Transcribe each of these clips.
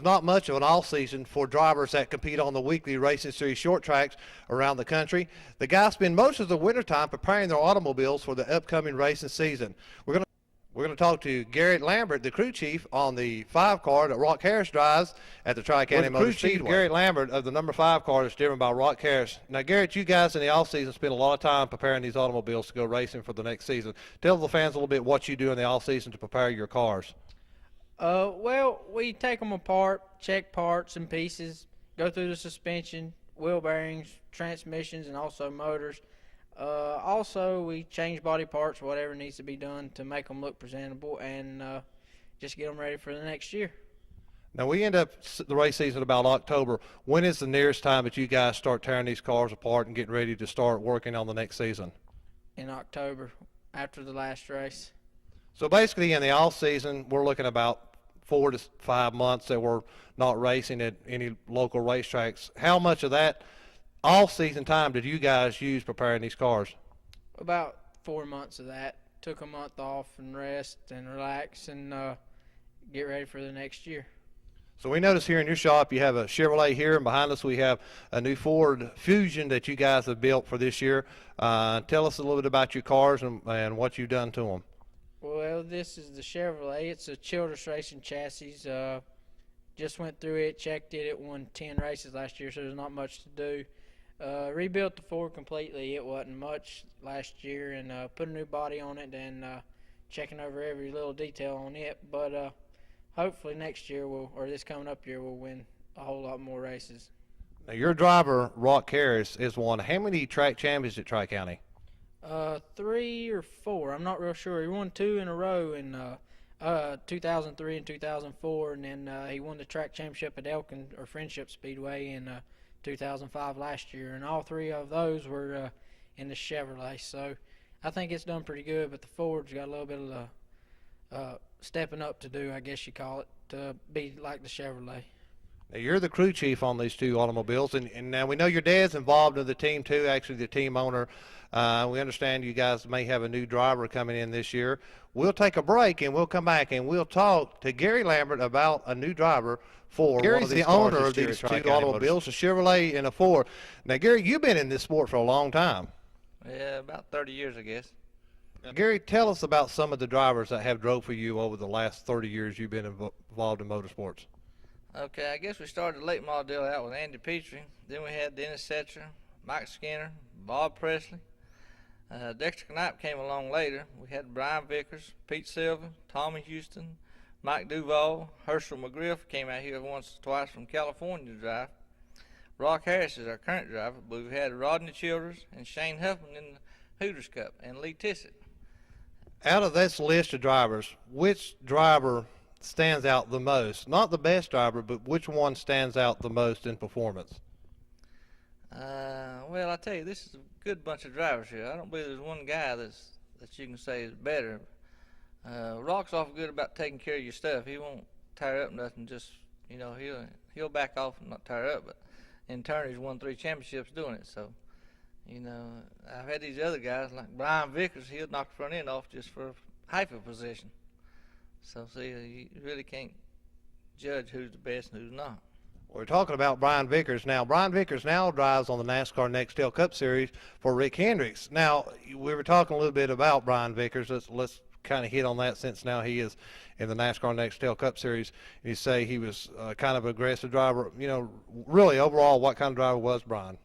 not much of an off season for drivers that compete on the weekly racing series short tracks around the country. The guys spend most of the wintertime preparing their automobiles for the upcoming racing season. We're going to talk to Garrett Lambert, the crew chief on the 5 car that Rock Harris drives at the Tri-County Motor Speedway. Garrett Lambert of the number 5 car that's driven by Rock Harris. Now, Garrett, you guys in the off season spend a lot of time preparing these automobiles to go racing for the next season. Tell the fans a little bit what you do in the off season to prepare your cars. Well, we take them apart, check parts and pieces, go through the suspension, wheel bearings, transmissions, and also motors. Also, we change body parts, whatever needs to be done to make them look presentable, and just get them ready for the next year. Now, we end up the race season about October. When is the nearest time that you guys start tearing these cars apart and getting ready to start working on the next season? In October, after the last race. So basically, in the off season, we're looking about 4 to 5 months that we're not racing at any local racetracks. How much of that off-season time did you guys use preparing these cars? About 4 months of that. Took a month off and rest and relax and get ready for the next year. So we notice here in your shop you have a Chevrolet here, and behind us we have a new Ford Fusion that you guys have built for this year. Tell us a little bit about your cars and what you've done to them. Well, this is the Chevrolet. It's a Childress Racing chassis. Just went through it, checked it. It won 10 races last year, so there's not much to do. Rebuilt the Ford completely. It wasn't much last year, and put a new body on it and checking over every little detail on it. But hopefully next year, or this coming up year, we'll win a whole lot more races. Now, your driver, Rock Harris, has won how many track championships at Tri-County? 3 or 4. I'm not real sure. He won 2 in a row in 2003 and 2004, and then he won the track championship at Elkin or Friendship Speedway in 2005 last year, and all 3 of those were in the Chevrolet. So I think it's done pretty good, but the Ford's got a little bit of stepping up to do, I guess you call it, to be like the Chevrolet. Now, you're the crew chief on these 2 automobiles, and now we know your dad's involved in the team too, actually the team owner. We understand you guys may have a new driver coming in this year. We'll take a break, and we'll come back, and we'll talk to Gary Lambert about a new driver for Gary's the owner of these 2 automobiles, a Chevrolet and a Ford. Now, Gary, you've been in this sport for a long time. Yeah, about 30 years, I guess. Now, Gary, tell us about some of the drivers that have drove for you over the last 30 years you've been involved in motorsports. Okay, I guess we started the late model deal out with Andy Petrie. Then we had Dennis Setzer, Mike Skinner, Bob Presley. Dexter Knipe came along later. We had Brian Vickers, Pete Silva, Tommy Houston, Mike Duval, Herschel McGriff came out here once or twice from California to drive. Rock Harris is our current driver, but we've had Rodney Childers and Shane Huffman in the Hooters Cup, and Lee Tissett. Out of this list of drivers, which driver stands out the most? Not the best driver, but which one stands out the most in performance? Well, I tell you, this is a good bunch of drivers here. I don't believe there's one guy that you can say is better. Rock's awful good about taking care of your stuff. He won't tire up nothing. Just he'll back off and not tire up. But in turn, he's won 3 championships doing it. So, I've had these other guys like Brian Vickers. He'll knock the front end off just for half a position. So, see, you really can't judge who's the best and who's not. We're talking about Brian Vickers now. Brian Vickers now drives on the NASCAR Nextel Cup Series for Rick Hendricks. Now, we were talking a little bit about Brian Vickers. Let's kind of hit on that since now he is in the NASCAR Nextel Cup Series. You say he was kind of an aggressive driver. Really, overall, what kind of driver was Brian?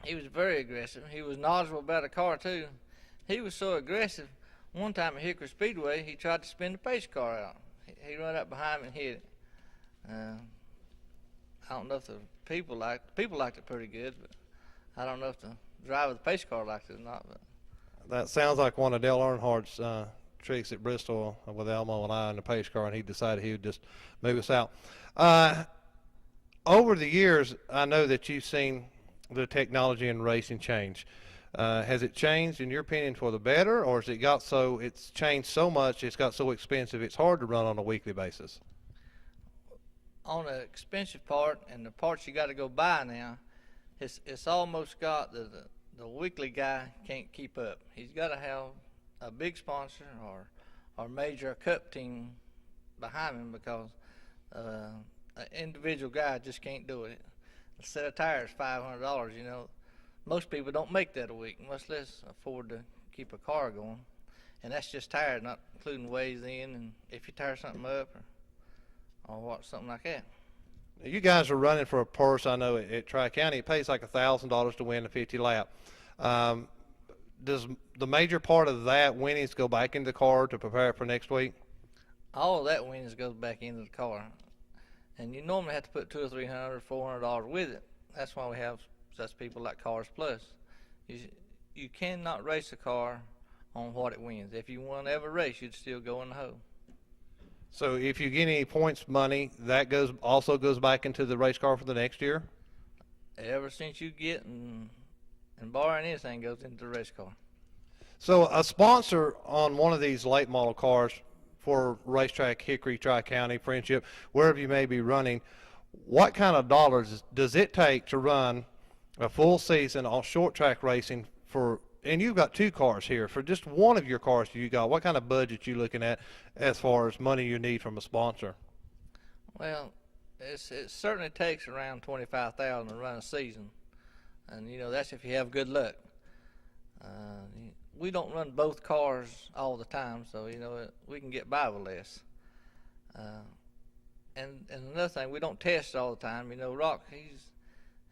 He was very aggressive. He was knowledgeable about a car, too. He was so aggressive, one time at Hickory Speedway, he tried to spin the pace car out. He ran up behind me and hit it. I don't know if the people liked it pretty good, but I don't know if the driver of the pace car liked it or not. But that sounds like one of Dale Earnhardt's tricks at Bristol with Elmo and I in the pace car, and he decided he would just move us out. Over the years, I know that you've seen the technology in racing change. Has it changed, in your opinion, for the better, or has it got so it's changed so much, it's got so expensive, it's hard to run on a weekly basis? On the expensive part and the parts you got to go buy now, it's almost got the weekly guy can't keep up. He's got to have a big sponsor or major cup team behind him, because an individual guy just can't do it. A set of tires, $500. You know, most people don't make that a week, much less afford to keep a car going. And that's just tires, not including weighs in and if you tire something up or what, something like that. You guys are running for a purse. I know at Tri-County it pays like $1,000 to win a 50 lap. Does the major part of that winnings go back into the car to prepare for next week? All of that winnings goes back into the car, and you normally have to put $200 or $300, $400 with it. That's why we have such people like Cars Plus. You cannot race a car on what it wins. If you won every race, you'd still go in the hole. So if you get any points money, that also goes back into the race car for the next year? Ever since you get and barring anything goes into the race car. So a sponsor on one of these late model cars for racetrack, Hickory, Tri-County, Friendship, wherever you may be running, what kind of dollars does it take to run a full season on short track racing for, and you've got 2 cars here, for just one of your cars you got, what kind of budget you looking at as far as money you need from a sponsor? Well, it certainly takes around $25,000 to run a season, and you know that's if you have good luck. We don't run both cars all the time, so you know we can get by with less. And another thing, we don't test all the time. You know, Rock,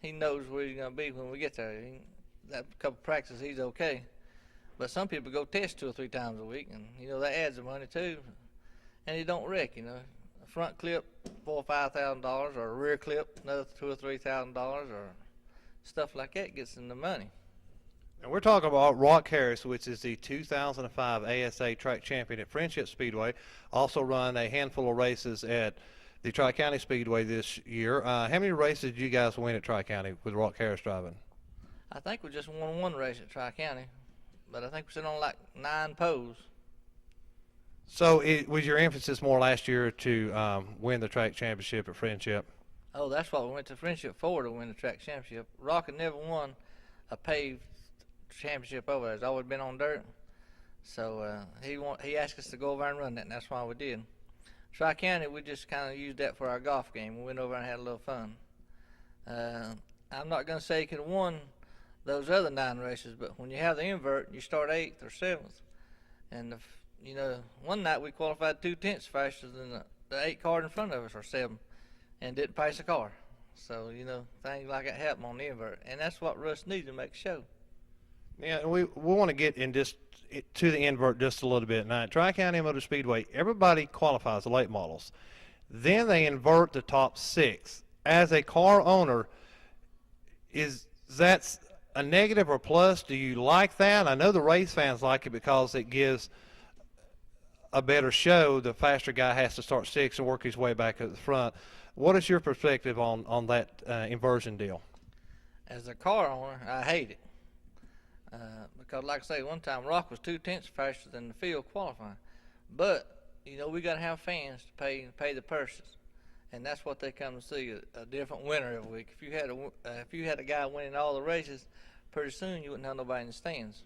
he knows where he's gonna be when we get there. That couple practices, he's okay. But some people go test 2 or 3 times a week, and you know that adds the money too. And you don't wreck. You know, a front clip $4,000 or $5,000, or a rear clip another $2,000 or $3,000, or stuff like that gets in the money. And we're talking about Rock Harris, which is the 2005 ASA track champion at Friendship Speedway. Also run a handful of races at the Tri-County Speedway this year. How many races did you guys win at Tri-County with Rock Harris driving? I think we just won 1 race at Tri-County, but I think we sit on like 9 poles. So was your emphasis more last year to win the track championship at Friendship? Oh, that's what we went to Friendship for, to win the track championship. Rock had never won a paved championship over there. It's always been on dirt. So he asked us to go over and run that, and that's why we did. Tri-County, we just kind of used that for our golf game. We went over and had a little fun. I'm not going to say he could have won those other 9 races, but when you have the invert, you start 8th or 7th. And, you know, one night we qualified 2/10 faster than the 8 car in front of us, or 7, and didn't pace a car. So, you know, things like that happen on the invert. And that's what Russ needs to make a show. Yeah, we want to get in just to the invert just a little bit. Now, at Tri-County Motor Speedway, everybody qualifies the late models. Then they invert the top 6. As a car owner, is that a negative or plus? Do you like that? I know the race fans like it because it gives a better show. The faster guy has to start 6 and work his way back at the front. What is your perspective on that inversion deal? As a car owner, I hate it. Because like I say, one time Rock was 2/10 faster than the field qualifying. But, you know, we got to have fans to pay the purses. And that's what they come to see, a different winner every week. If you had a guy winning all the races, pretty soon you wouldn't have nobody in the stands.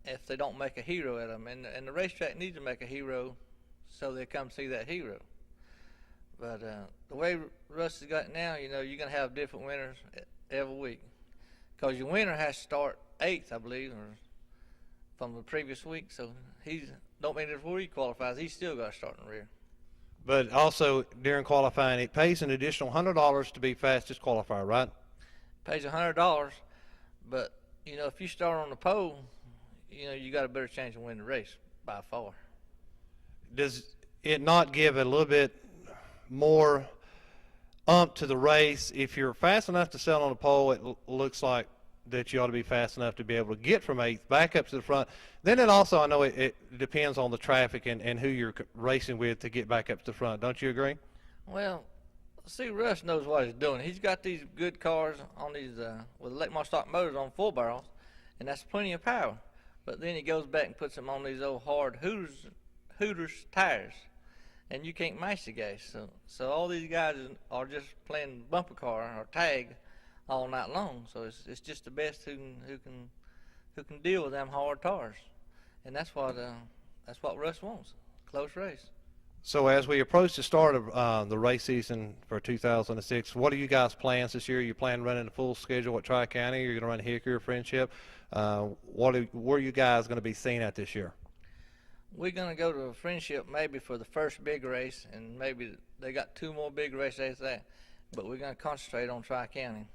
If they don't make a hero out of them. And the racetrack needs to make a hero so they come see that hero. But the way Russ has got it now, you know, you're going to have different winners every week. Because your winner has to start 8th, I believe, or from the previous week. So don't mean before he qualifies, he's still got to start in the rear. But also during qualifying, it pays an additional $100 to be fastest qualifier, right? Pays $100, but you know if you start on the pole, you know you got a better chance of winning the race by far. Does it not give a little bit more to the race? If you're fast enough to sell on the pole, it looks like that you ought to be fast enough to be able to get from 8th back up to the front. Then it also, I know it depends on the traffic and who you're racing with to get back up to the front. Don't you agree? Well, see, Russ knows what he's doing. He's got these good cars on these with late model stock motors on 4 barrels, and that's plenty of power. But then he goes back and puts them on these old hard Hooters tires, and you can't match the gas. So all these guys are just playing bumper car or tag all night long. So it's just the best who can deal with them hard tires, and that's what Russ wants. Close race. So as we approach the start of the race season for 2006, what are you guys' plans this year? You plan running a full schedule at Tri-County? You're going to run Hickory or Friendship? Where are you guys going to be seen at this year? We're gonna go to Friendship maybe for the first big race, and maybe they got 2 more big races after that. But we're gonna concentrate on Tri-County.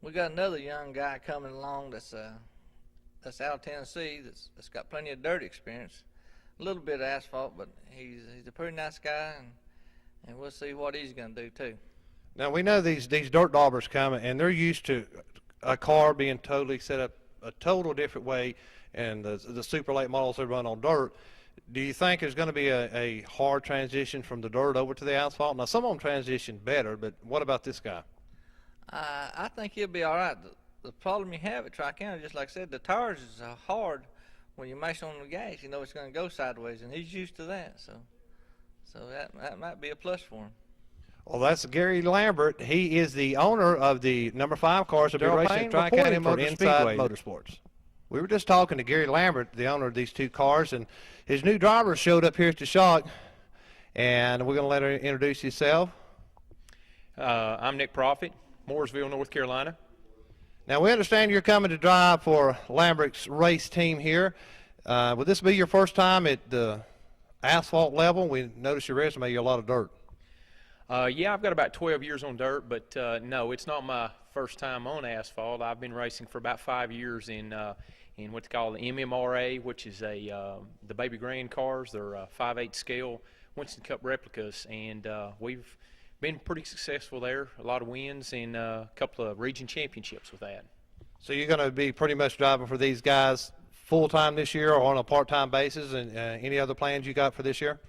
We got another young guy coming along that's out of Tennessee that's got plenty of dirt experience, a little bit of asphalt, but he's a pretty nice guy, and we'll see what he's gonna do too. Now we know these dirt daubers coming, and they're used to a car being totally set up a total different way, and the super late models they run on dirt. Do you think there's going to be a hard transition from the dirt over to the asphalt? Now some of them transition better, but what about this guy? I think he'll be all right. The problem you have at Tri-County, just like I said, the tires is hard. When you mash on the gas, you know it's going to go sideways, and he's used to that. So that might be a plus for him. Well, that's Gary Lambert. He is the owner of the number 5 cars that will be racing at Tri-County for Inside Motorsports. We were just talking to Gary Lambert, the owner of these 2 cars, and his new driver showed up here at the shop, and we're going to let her introduce himself. I'm Nick Profit, Mooresville, North Carolina. Now, we understand you're coming to drive for Lambert's race team here. Will this be your first time at the asphalt level? We noticed your resume, you're a lot of dirt. Yeah, I've got about 12 years on dirt, but no, it's not my first time on asphalt. I've been racing for about 5 years in what they call the MMRA, which is the Baby Grand cars. They're 5/8 scale Winston Cup replicas, and we've been pretty successful there. A lot of wins and a couple of region championships with that. So you're going to be pretty much driving for these guys full-time this year or on a part-time basis, and any other plans you got for this year?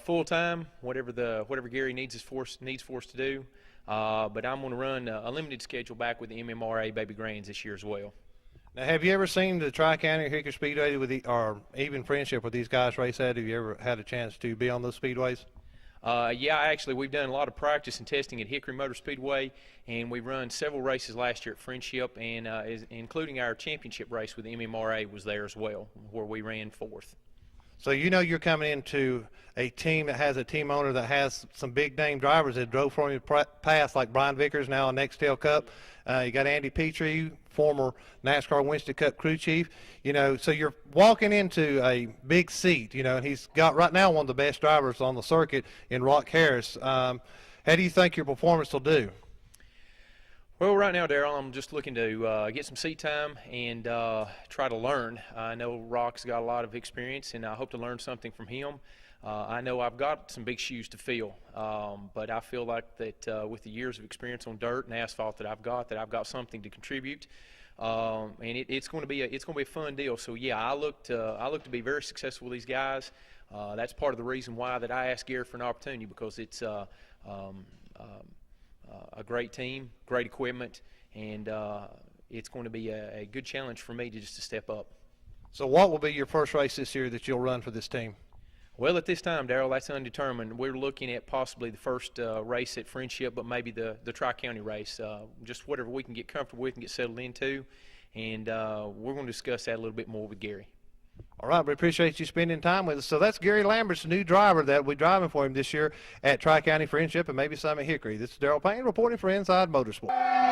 Full time, whatever Gary needs for us to do. But I'm going to run a limited schedule back with the MMRA Baby Grands this year as well. Now, have you ever seen the Tri-County or Hickory Speedway or even Friendship with these guys race at? Have you ever had a chance to be on those speedways? Yeah, actually, we've done a lot of practice and testing at Hickory Motor Speedway, and we've run several races last year at Friendship, and including our championship race with the MMRA was there as well, where we ran 4th. So you know you're coming into a team that has a team owner that has some big-name drivers that drove for him past, like Brian Vickers, now in Nextel Cup. You got Andy Petrie, former NASCAR Winston Cup crew chief. You know, so you're walking into a big seat, you know, and he's got right now one of the best drivers on the circuit in Rock Harris. How do you think your performance will do? Well, right now, Darryl, I'm just looking to get some seat time and try to learn. I know Rock's got a lot of experience, and I hope to learn something from him. I know I've got some big shoes to fill, but I feel like that with the years of experience on dirt and asphalt that I've got something to contribute, and it's going to be a fun deal. So yeah, I look to be very successful with these guys. That's part of the reason why that I asked Gary for an opportunity, because it's a great team, great equipment, and it's going to be a good challenge for me to step up. So what will be your first race this year that you'll run for this team? Well, at this time, Darryl, that's undetermined. We're looking at possibly the first race at Friendship, but maybe the Tri-County race, just whatever we can get comfortable with and get settled into, and we're going to discuss that a little bit more with Gary. All right, we appreciate you spending time with us. So that's Gary Lambert's new driver that we're driving for him this year at Tri-County Friendship and maybe some at Hickory. This is Darrell Payne reporting for Inside Motorsports.